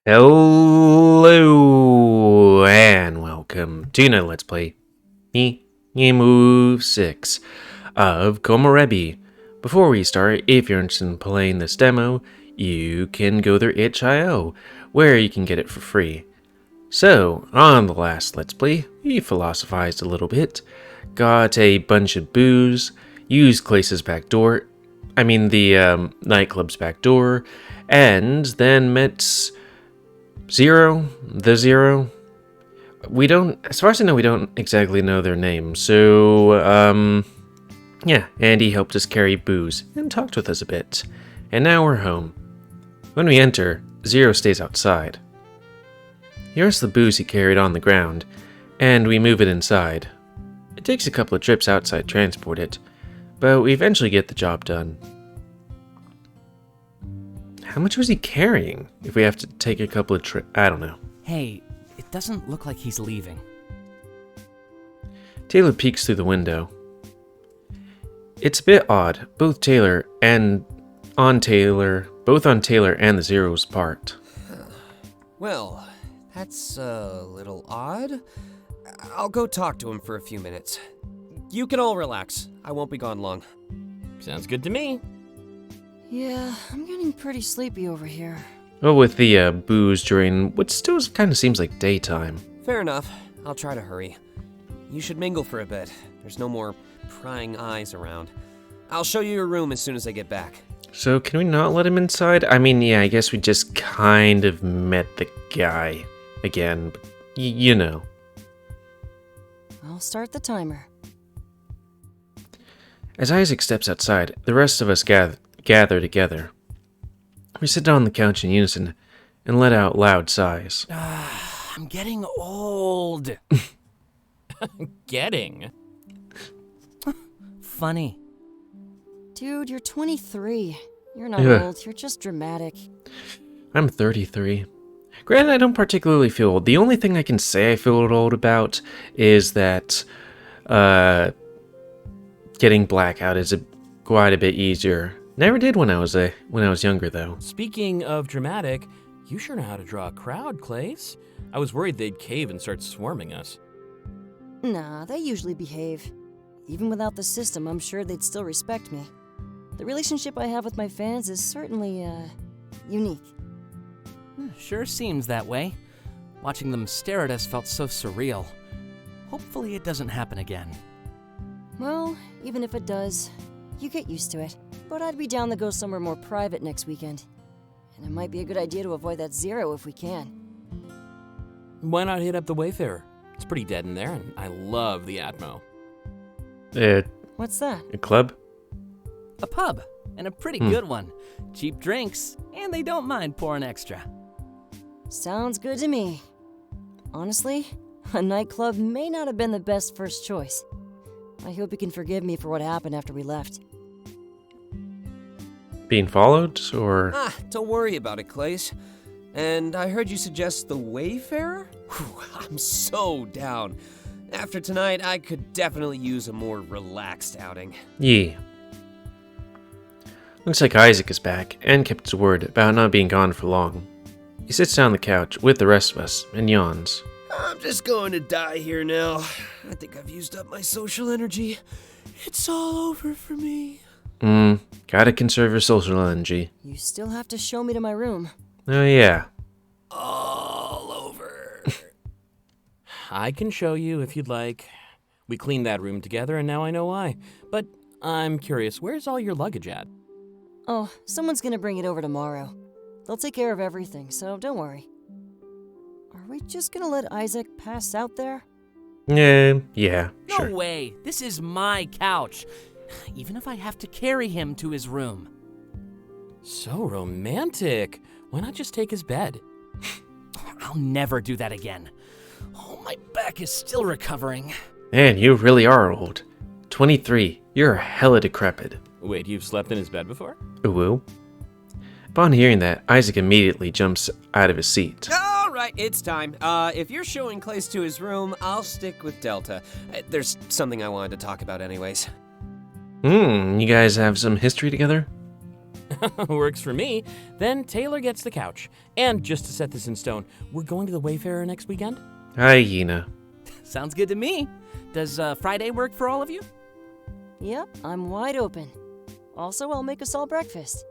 Hello and welcome to another Let's Play me, GamerWolfSix of Komorebi. Before we start, if you're interested in playing this demo, you can go there itch.io, where you can get it for free. So, on the last Let's Play, we philosophized a little bit, got a bunch of booze, used Clace's back door, the nightclub's back door, and then met the Zero. We don't, as far as I know, we don't exactly know their names. So, yeah, Andy helped us carry booze and talked with us a bit. And now we're home. When we enter, Zero stays outside. Here's the booze he carried on the ground, and we move it inside. It takes a couple of trips outside to transport it, but we eventually get the job done. How much was he carrying if we have to take a couple of trips? I don't know. Hey, it doesn't look like he's leaving. Taylor peeks through the window. It's a bit odd, both on Taylor and the Zero's part. Well, that's a little odd. I'll go talk to him for a few minutes. You can all relax. I won't be gone long. Sounds good to me. Yeah, I'm getting pretty sleepy over here. Well, with the booze during what still kind of seems like daytime. Fair enough. I'll try to hurry. You should mingle for a bit. There's no more prying eyes around. I'll show you your room as soon as I get back. So can we not let him inside? Yeah, I guess we just kind of met the guy again, but you know. I'll start the timer. As Isaac steps outside, the rest of us gather together. We sit down on the couch in unison and let out loud sighs. I'm getting old. Getting? Funny. Dude, you're 23. You're not Ugh. old, you're just dramatic. I'm 33. Granted, I don't particularly feel old. The only thing I can say I feel old about is that getting blackout is quite a bit easier. Never did when I was younger, though. Speaking of dramatic, you sure know how to draw a crowd, Clace. I was worried they'd cave and start swarming us. Nah, they usually behave. Even without the system, I'm sure they'd still respect me. The relationship I have with my fans is certainly, unique. Sure seems that way. Watching them stare at us felt so surreal. Hopefully it doesn't happen again. Well, even if it does, you get used to it. But I'd be down to go somewhere more private next weekend. And it might be a good idea to avoid that Zero if we can. Why not hit up the Wayfarer? It's pretty dead in there, and I love the Atmo. What's that? A club? A pub, and a pretty good one. Cheap drinks, and they don't mind pouring extra. Sounds good to me. Honestly, a nightclub may not have been the best first choice. I hope you can forgive me for what happened after we left. Being followed, or? Don't worry about it, Clace. And I heard you suggest the Wayfarer? Whew, I'm so down. After tonight, I could definitely use a more relaxed outing. Yeah. Looks like Isaac is back, and kept his word about not being gone for long. He sits down on the couch with the rest of us, and yawns. I'm just going to die here now. I think I've used up my social energy. It's all over for me. Gotta conserve your social energy. You still have to show me to my room. Oh yeah. All over. I can show you if you'd like. We cleaned that room together, and now I know why. But I'm curious, where's all your luggage at? Oh, someone's gonna bring it over tomorrow. They'll take care of everything, so don't worry. Are we just gonna let Isaac pass out there? Yeah, No sure. way, this is my couch. Even if I have to carry him to his room. So romantic. Why not just take his bed? I'll never do that again. Oh, my back is still recovering. Man, you really are old. 23. You're hella decrepit. Wait, you've slept in his bed before? Ooh. Upon hearing that, Isaac immediately jumps out of his seat. All right, it's time. If you're showing Clace to his room, I'll stick with Delta. There's something I wanted to talk about anyways. You guys have some history together? Works for me. Then Taylor gets the couch. And just to set this in stone, we're going to the Wayfarer next weekend? Hyena. Sounds good to me. Does Friday work for all of you? Yep, I'm wide open. Also, I'll make us all breakfast.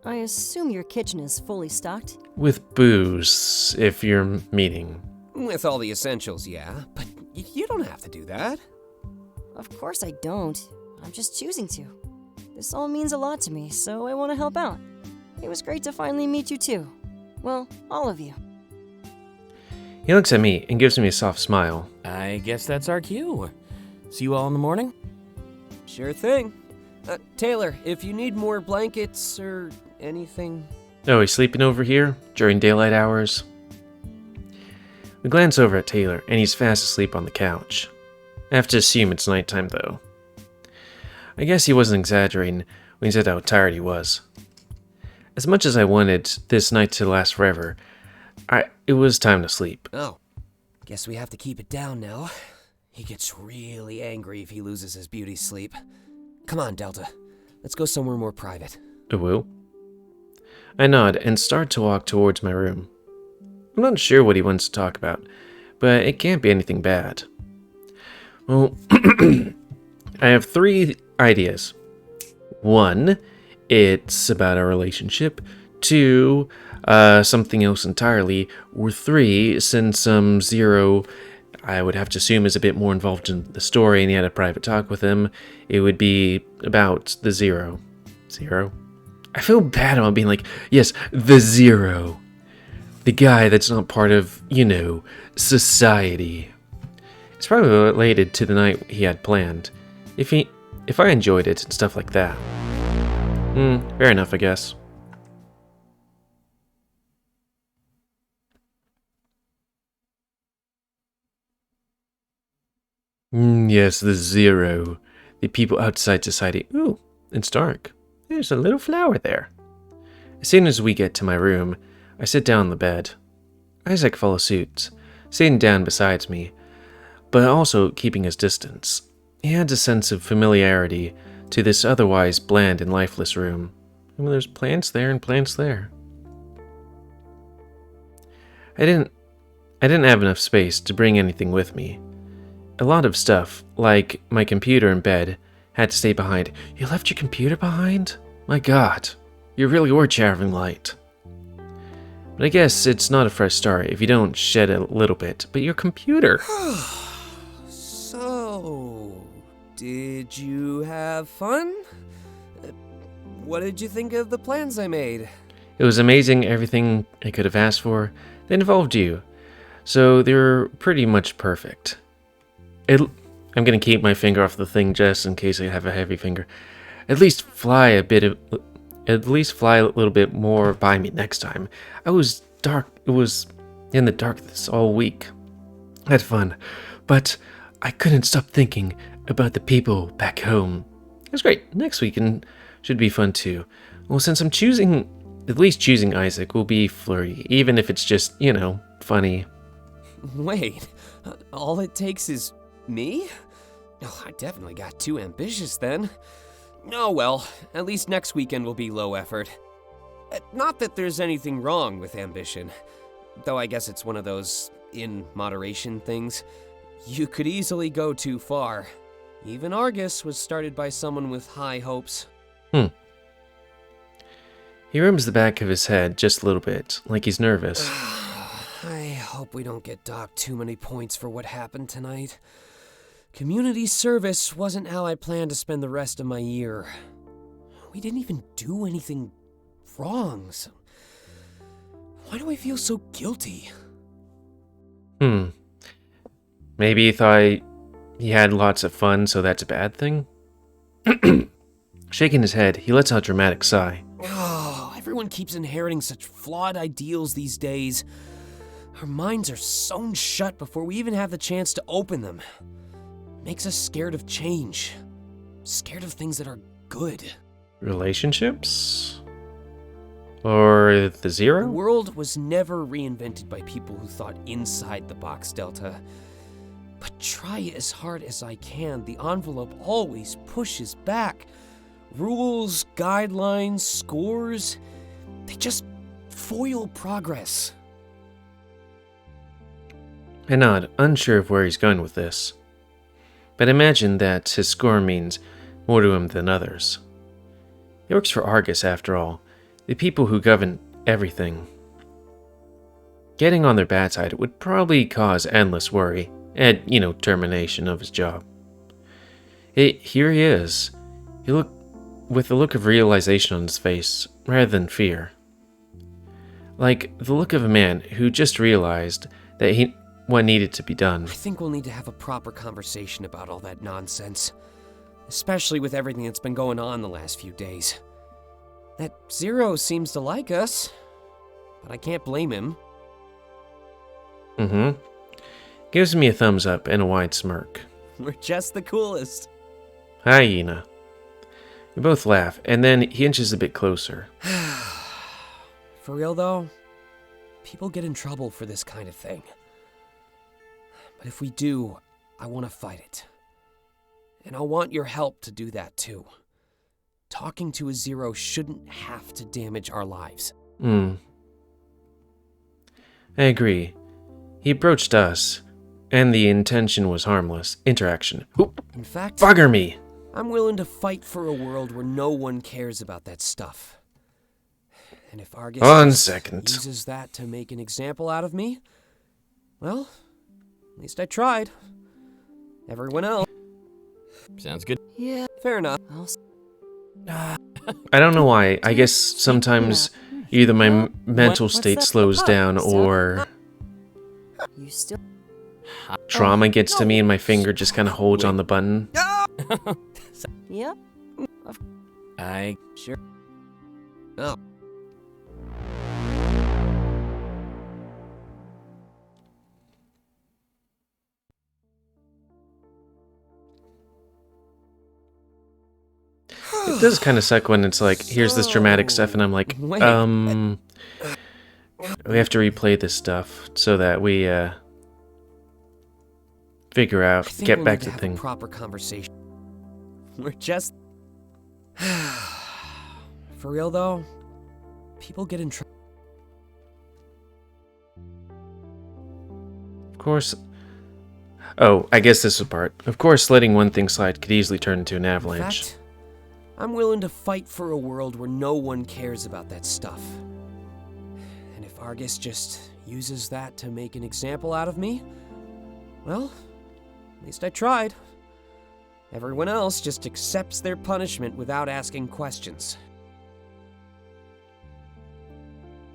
I assume your kitchen is fully stocked? With booze, if you're meeting. With all the essentials, yeah. But you don't have to do that. Of course I don't. I'm just choosing to. This all means a lot to me, so I want to help out. It was great to finally meet you too. Well, all of you. He looks at me and gives me a soft smile. I guess that's our cue. See you all in the morning? Sure thing. Taylor, if you need more blankets or anything... Oh, he's sleeping over here during daylight hours? We glance over at Taylor, and he's fast asleep on the couch. I have to assume it's nighttime, though. I guess he wasn't exaggerating when he said how tired he was. As much as I wanted this night to last forever, it was time to sleep. Oh, guess we have to keep it down now. He gets really angry if he loses his beauty sleep. Come on, Delta. Let's go somewhere more private. Woo. I nod and start to walk towards my room. I'm not sure what he wants to talk about, but it can't be anything bad. Well, I have 3 ideas. 1, it's about our relationship. 2, something else entirely. Or 3, since Zero, I would have to assume, is a bit more involved in the story and he had a private talk with him, it would be about the Zero. Zero? I feel bad about being like, yes, the Zero. The guy that's not part of, society. It's probably related to the night he had planned. If I enjoyed it and stuff like that. Fair enough, I guess. Yes, the Zero. The people outside society. Ooh, it's dark. There's a little flower there. As soon as we get to my room, I sit down on the bed. Isaac follows suit, sitting down beside me, but also keeping his distance. He adds a sense of familiarity to this otherwise bland and lifeless room. I mean, there's plants there and plants there. I didn't have enough space to bring anything with me. A lot of stuff, like my computer in bed, had to stay behind. You left your computer behind? My god, you really were traveling light. But I guess it's not a fresh start if you don't shed a little bit. But your computer... So, did you have fun? What did you think of the plans I made? It was amazing, everything I could have asked for. They involved you. So they were pretty much perfect. I'm gonna keep my finger off the thing just in case I have a heavy finger. At least fly a little bit more by me next time. It was in the darkness all week. I had fun, but I couldn't stop thinking about the people back home. It was great. Next weekend should be fun too. Well, since I'm at least choosing Isaac will be flirty, even if it's just, funny. Wait, all it takes is me? Oh, I definitely got too ambitious then. Oh well, at least next weekend will be low effort. Not that there's anything wrong with ambition, though I guess it's one of those in moderation things. You could easily go too far. Even Argus was started by someone with high hopes. He rubs the back of his head just a little bit, like he's nervous. I hope we don't get docked too many points for what happened tonight. Community service wasn't how I planned to spend the rest of my year. We didn't even do anything wrong, so why do I feel so guilty? Maybe he thought he had lots of fun, so that's a bad thing? Shaking his head, he lets out a dramatic sigh. Oh, everyone keeps inheriting such flawed ideals these days. Our minds are sewn shut before we even have the chance to open them. Makes us scared of change. Scared of things that are good. Relationships? Or the Zero? The world was never reinvented by people who thought inside the box, Delta. But try as hard as I can, the envelope always pushes back. Rules, guidelines, scores, they just foil progress. I nod, unsure of where he's going with this. But imagine that his score means more to him than others. He works for Argus, after all, the people who govern everything. Getting on their bad side would probably cause endless worry and, termination of his job. Here he is, with a look of realization on his face, rather than fear. Like the look of a man who just realized that what needed to be done. I think we'll need to have a proper conversation about all that nonsense. Especially with everything that's been going on the last few days. That Zero seems to like us, but I can't blame him. Gives me a thumbs up and a wide smirk. We're just the coolest. Hyena. We both laugh, and then he inches a bit closer. For real though, people get in trouble for this kind of thing. But if we do, I want to fight it. And I want your help to do that too. Talking to a Zero shouldn't have to damage our lives. I agree. He approached us, and the intention was harmless. Interaction. Oop, In fact, bugger me! I'm willing to fight for a world where no one cares about that stuff. And if Argus One just second. uses that to make an example out of me, well, at least I tried. Everyone else. Sounds good. Yeah, Fair enough. I don't know why. I guess sometimes either my mental state slows down or you still. trauma gets to me and my finger just kind of holds on the button. Yep. Sure. Oh. It does kind of suck when it's like, here's this dramatic stuff, and I'm like, Wait. we have to replay this stuff so that we, figure out, I think get we'll back need to have the thing. a proper conversation. We're just. For real though, people get in trouble. Of course. Oh, I guess this is part. Of course, letting one thing slide could easily turn into an In avalanche. fact, I'm willing to fight for a world where no one cares about that stuff. And if Argus just uses that to make an example out of me, well, at least I tried. Everyone else just accepts their punishment without asking questions.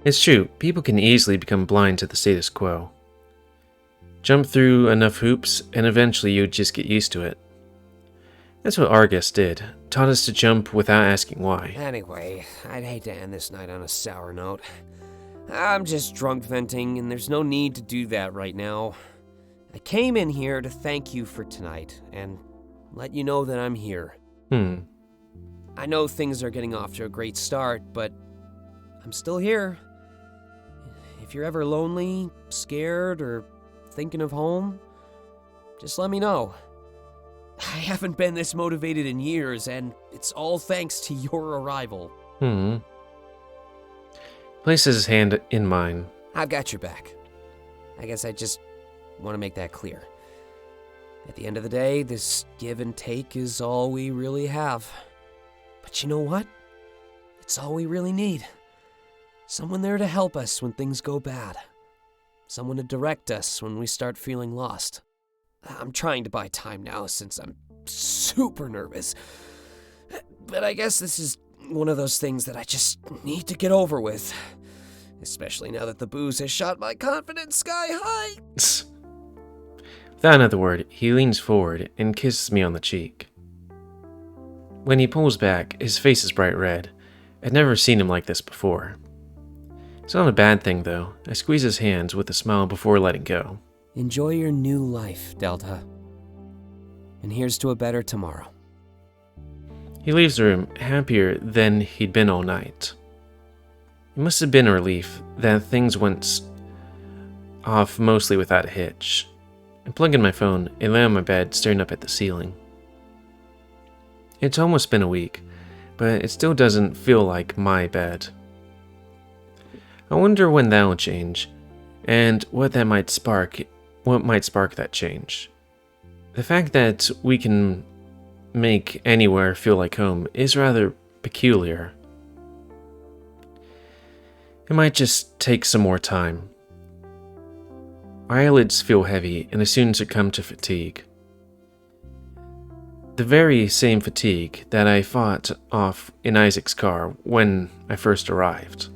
It's true, people can easily become blind to the status quo. Jump through enough hoops, and eventually you'd just get used to it. That's what Argus did, taught us to jump without asking why. Anyway, I'd hate to end this night on a sour note. I'm just drunk venting, and there's no need to do that right now. I came in here to thank you for tonight, and let you know that I'm here. I know things are getting off to a great start, but I'm still here. If you're ever lonely, scared, or thinking of home, just let me know. I haven't been this motivated in years, and it's all thanks to your arrival. Places his hand in mine. I've got your back. I guess I just want to make that clear. At the end of the day, this give and take is all we really have. But you know what? It's all we really need. Someone there to help us when things go bad. Someone to direct us when we start feeling lost. I'm trying to buy time now since I'm super nervous. But I guess this is one of those things that I just need to get over with. Especially now that the booze has shot my confidence sky high. Without another word, he leans forward and kisses me on the cheek. When he pulls back, his face is bright red. I'd never seen him like this before. It's not a bad thing, though. I squeeze his hands with a smile before letting go. Enjoy your new life, Delta. And here's to a better tomorrow. He leaves the room, happier than he'd been all night. It must have been a relief that things went off mostly without a hitch. I plug in my phone and lay on my bed, staring up at the ceiling. It's almost been a week. but it still doesn't feel like my bed. I wonder when that'll change, and what might spark that change. The fact that we can make anywhere feel like home is rather peculiar. It might just take some more time. My eyelids feel heavy and I soon succumb to fatigue. The very same fatigue that I fought off in Isaac's car when I first arrived.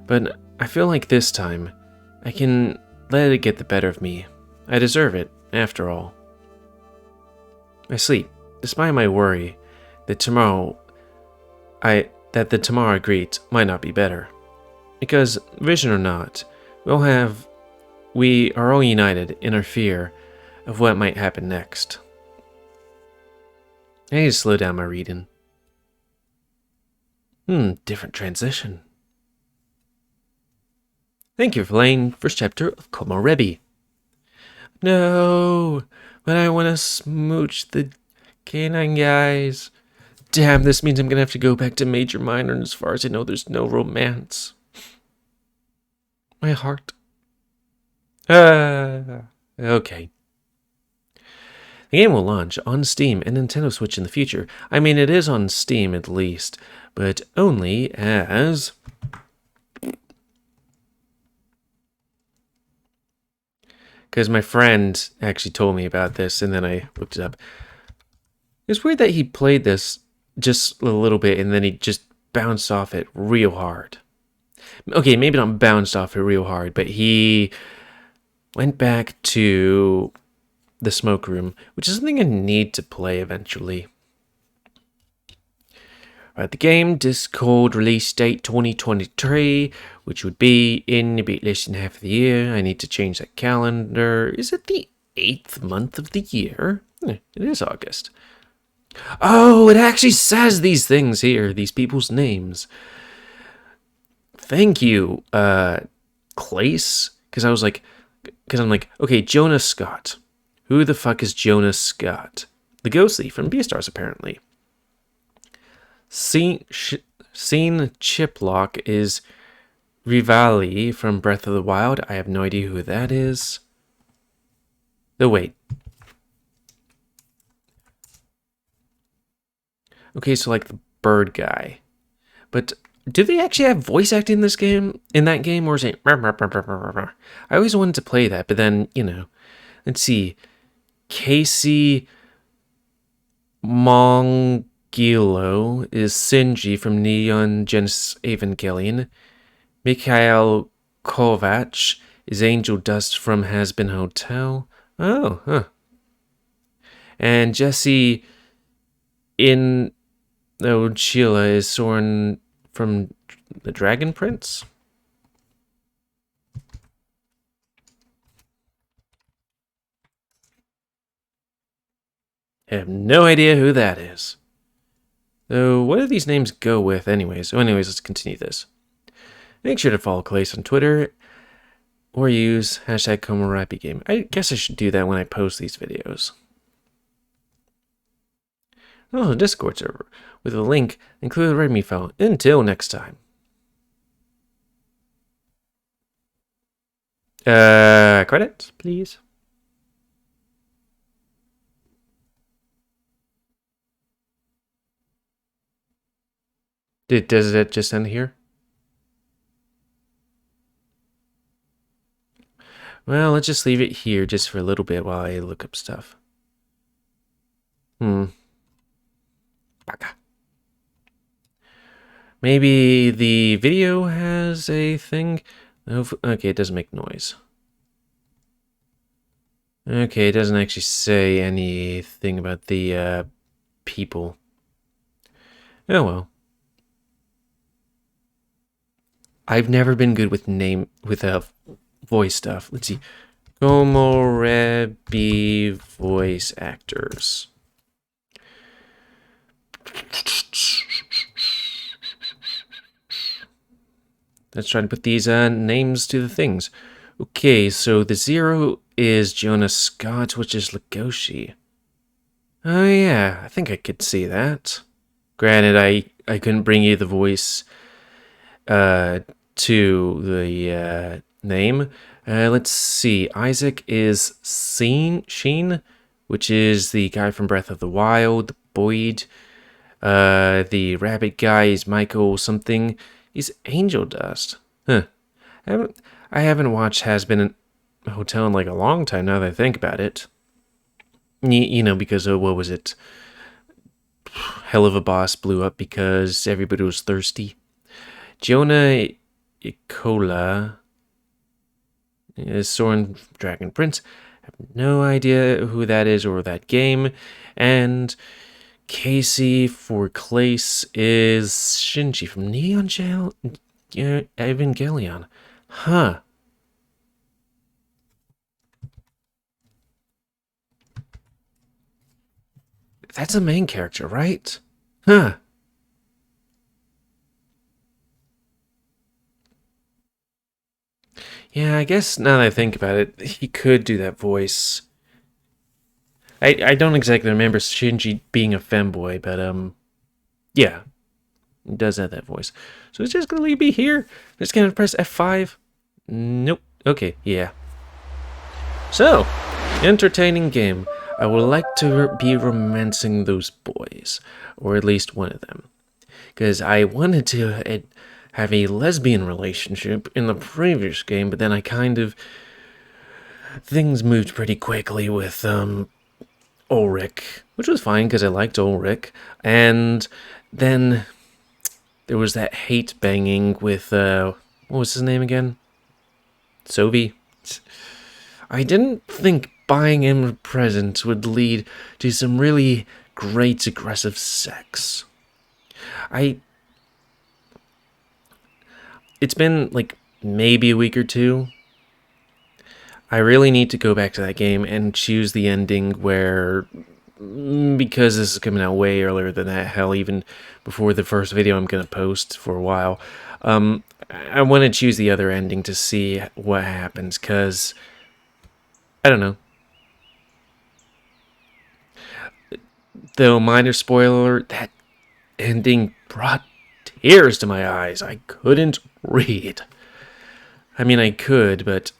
But I feel like this time, I can let it get the better of me. I deserve it, after all. I sleep, despite my worry that the tomorrow I greet might not be better. Because, vision or not, we are all united in our fear of what might happen next. I need to slow down my reading. Different transition. Thank you for playing first chapter of Komorebi. No, but I want to smooch the canine guys. Damn, this means I'm gonna have to go back to major minor, and as far as I know, there's no romance. My heart. Okay. The game will launch on Steam and Nintendo Switch in the future. I mean, it is on Steam at least, but only as... Because my friend actually told me about this, and then I looked it up. It's weird that he played this just a little bit, and then he just bounced off it real hard. Okay, maybe not bounced off it real hard, but he went back to the smoke room, which is something I need to play eventually. Right, the game, Discord release date 2023, which would be in a bit less than half of the year. I need to change that calendar. Is it the 8th month of the year? It is August. Oh, it actually says these things here, these people's names. Thank you, Clace, because I'm like, okay, Jonas Scott. Who the fuck is Jonas Scott? The ghostly from Beastars, apparently. Scene Chiplock is Rivali from Breath of the Wild. I have no idea who that is. Oh, wait. Okay, so like the bird guy. But do they actually have voice acting in this game? In that game? Or is it... I always wanted to play that, but then, you know. Let's see. Casey Mongilo is Sinji from Neon Genesis Evangelion. Mikhail Kovac is Angel Dust from Has Been Hotel. Oh, huh. And Jesse Chila is Soren from the Dragon Prince. I have no idea who that is. So, what do these names go with anyways? So anyways, let's continue this. Make sure to follow Clace on Twitter or use hashtag KomoRapiGame. I guess I should do that when I post these videos. Oh, a Discord server with a link included a README file. Until next time. Credits, please. Does it just end here? Well, let's just leave it here just for a little bit while I look up stuff. Baka. Maybe the video has a thing? Okay, it doesn't make noise. Okay, it doesn't actually say anything about the people. Oh well. I've never been good with voice stuff. Let's see. Komorebi voice actors. Let's try to put these names to the things. Okay, so the 0 is Jonas Scott, which is Legoshi. Oh yeah, I think I could see that. Granted, I couldn't bring you the voice to the name. Let's see. Isaac is Sheen, which is the guy from Breath of the Wild. Boyd. The rabbit guy is Michael something. He's Angel Dust. Huh. I haven't watched Has Been a Hotel in like a long time now that I think about it. You know, because of, what was it? Hell of a Boss blew up because everybody was thirsty. Jonah Ikola is Soren Dragon Prince. I have no idea who that is or that game. And Casey for Clace is Shinji from Neon Evangelion. Huh. That's a main character, right? Huh. Yeah, I guess now that I think about it, he could do that voice. I don't exactly remember Shinji being a femboy, but yeah, he does have that voice. So it's just gonna leave me here. Just gonna press F5. Nope. Okay, yeah. So, entertaining game. I would like to be romancing those boys, or at least one of them, because I wanted to have a lesbian relationship in the previous game, but then I kind of things moved pretty quickly with Ulrich, which was fine because I liked Ulrich, and then there was that hate banging with what was his name again? Sovi. I didn't think buying him a present would lead to some really great aggressive sex. It's been like maybe a week or two. I really need to go back to that game and choose the ending where, because this is coming out way earlier than that, hell, even before the first video I'm going to post for a while, I want to choose the other ending to see what happens, because, I don't know. Though, minor spoiler, that ending brought tears to my eyes. I couldn't read. I mean, I could, but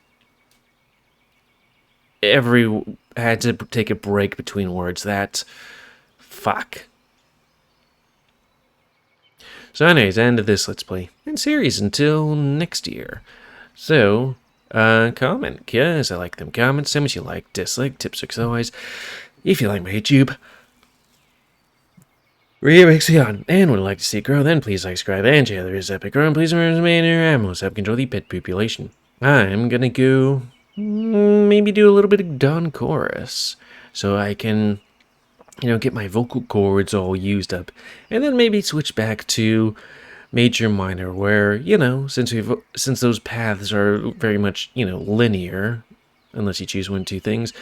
I had to take a break between words. Fuck. So anyways, end of this Let's Play and series until next year. So, comment, yes, I like them comments, so much you like, dislike, tips, tricks, otherwise, if you like my YouTube, Reaction and would like to see it grow, then please like, subscribe, and share the epic grow, and please remember to maintain your animals, help control the pet population. I'm gonna go maybe do a little bit of Dawn Chorus, so I can, get my vocal cords all used up, and then maybe switch back to Major Minor, where, since those paths are very much, linear, unless you choose one or two things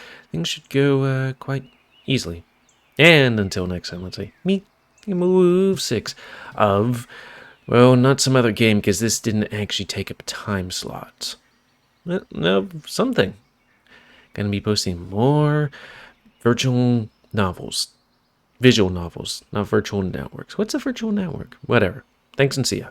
should go quite easily. And until next time, let's say, me, GamerWolfSix of, well, not some other game, because this didn't actually take up a time slot. No, something. Gonna be posting more visual novels, not virtual networks. What's a virtual network? Whatever. Thanks and see ya.